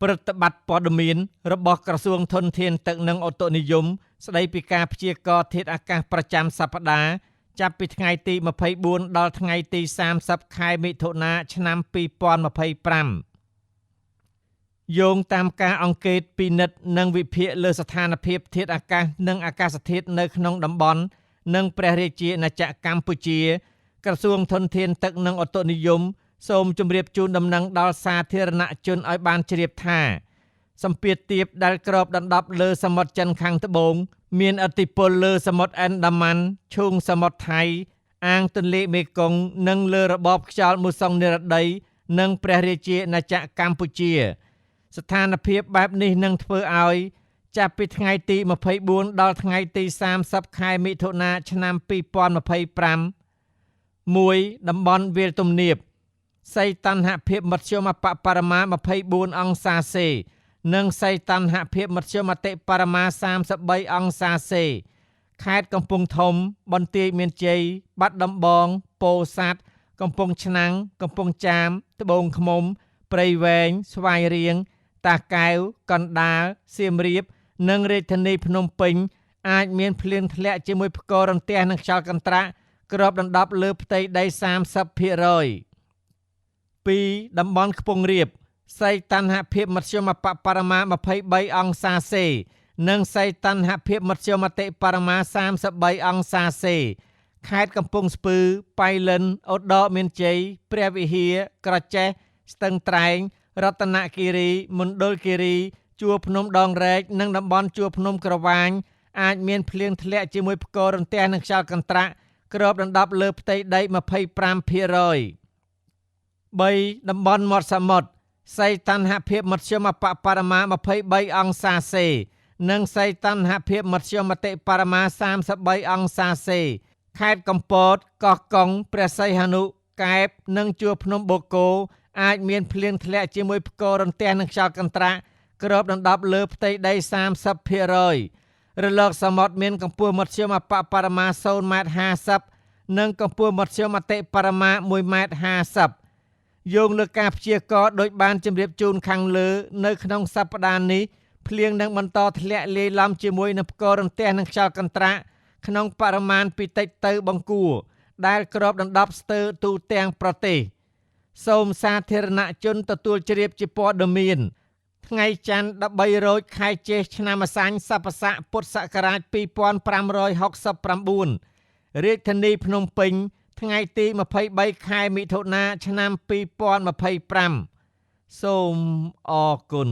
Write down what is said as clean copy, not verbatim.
ប្រតិបត្តិព័ត៌មានរបស់ក្រសួងធនធានទឹកនិងអូតូនិយមស្ដីពីការព្យាករណ៍ធាតុអាកាសប្រចាំសប្តាហ៍ចាប់ពីថ្ងៃទី24ដល់ថ្ងៃទី30ខែមិថុនាឆ្នាំ2025យោងតាមការអង្កេតពិនិត្យនិងវិភាគលើស្ថានភាពធាតុអាកាសនិងអាកាសធាតុនៅក្នុងតំបន់និងព្រះរាជាណាចក្រកម្ពុជាក្រសួងធនធានទឹកនិងអូតូនិយមសូមជម្រាបជូនដំណឹងដល់សាធារណជនឲ្យបានជ្រាបថាសម្ពាធទាបដែលគ្របដណ្ដប់លើសមុទ្រចិនខាងត្បូងមានឥទ្ធិពលលើសមុទ្រអានដាម៉ាន់ឈូងសមុទ្រថៃអាងទន្លេមេគង្គនិងលើរបបខ្យល់មូសុងនិរតីនិងព្រះរាជាណាចក្រកម្ពុជាស្ថានភាពបែបនេះនឹងធ្វើឲ្យចាប់ពីថ្ងៃទី24ដល់ថ្ងៃទី30ខែមិថុនាឆ្នាំ2025 1. តំបន់វាលទំនាបសីតុណ្ហភាពមធ្យមបរិមា24អង្សាសេនិងសីតុណ្ហភាពមធ្យមអតិបរមា33អង្សាសេខេត្តកំពង់ធំបន្ទាយមានជ័យបាត់ដំបងពោធិ៍សាត់កំពង់ឆ្នាំងកំពង់ចាមត្បូងឃ្មុំព្រៃវែងស្វាយរៀងតាកែវកណ្ដាលសៀមរាបនិងរាជធានីភ្នំពេញអាចមានភ្លៀងធ្លាក់ជាមួយផ្គររន្ទះនិងខ្យល់កន្ត្រាក់គ្របដណ្ដប់លើផ្ទៃដី 30% 2. តំបន់ខ្ពង់រាបសីតុណ្ហភាពមធ្យមបរិមា23អង្សាសេនិងសីតុណ្ហភាពមធ្យមអតិបរមា33អង្សាសេខេត្តកំពង់ស្ពឺប៉ៃលិនឧត្តរមានជ័យព្រះវិហារក្រចេះស្ទឹងត្រែងរតនគិរីមណ្ឌលគិរីជួរភ្នំដងរែកនិងតំបន់ជួរភ្នំក្រវាញអាចមានភ្លៀងធ្លាក់ជាមួយផ្គររន្ទះនិងខ្យល់កន្ត្រាក់គ្របដណ្ដប់លើផ្ទៃដី 25% 3. តំបន់មាត់សមុទ្រសីតុណ្ហភាពមធ្យមបរិមា23អង្សាសេនិងសីតុណ្ហភាពមធ្យមអតិបរមា33អង្សាសេខេត្តកំពតកោះកុងព្រះសីហនុកែបនិងជួរភ្នំបូកគោអាចមានភ្លៀងធ្លាក់ជាមួយផ្គររន្ទះនិងខ្យល់កន្ត្រាក់គ្របដណ្ដប់លើផ្ទៃដី 30% រលកសមុទ្រមានកម្ពស់មធ្យមបរិមា0.50 ម៉ែត្រនិងកម្ពស់មធ្យមអតិបរមា1.50 ម៉ែត្រយោងលើការព្យាករណ៍ដោយបានជម្រាបជូនខាងលើនៅក្នុងសប្តាហ៍នេះភ្លៀងនឹងបន្តធ្លាក់លាយឡំជាមួយនឹងផ្គររន្ទះនិងខ្យល់កន្ត្រាក់ក្នុងបរិមាណពីតិចទៅបង្គួរដែលគ្របដណ្ដប់ស្ទើរទូទាំងប្រទេសសូមសាធារណជនទទួលជ្រាបជាព័ត៌មានថ្ងៃច័ន្ទ13រោចខែចេសឆ្នាំអសាញ់សប្បស័កពុទ្ធសករាជ2569រាជធានីភ្នំពេញថ្ងៃទី23ខែមិថុនាឆ្នាំ2025សូមអរគុណ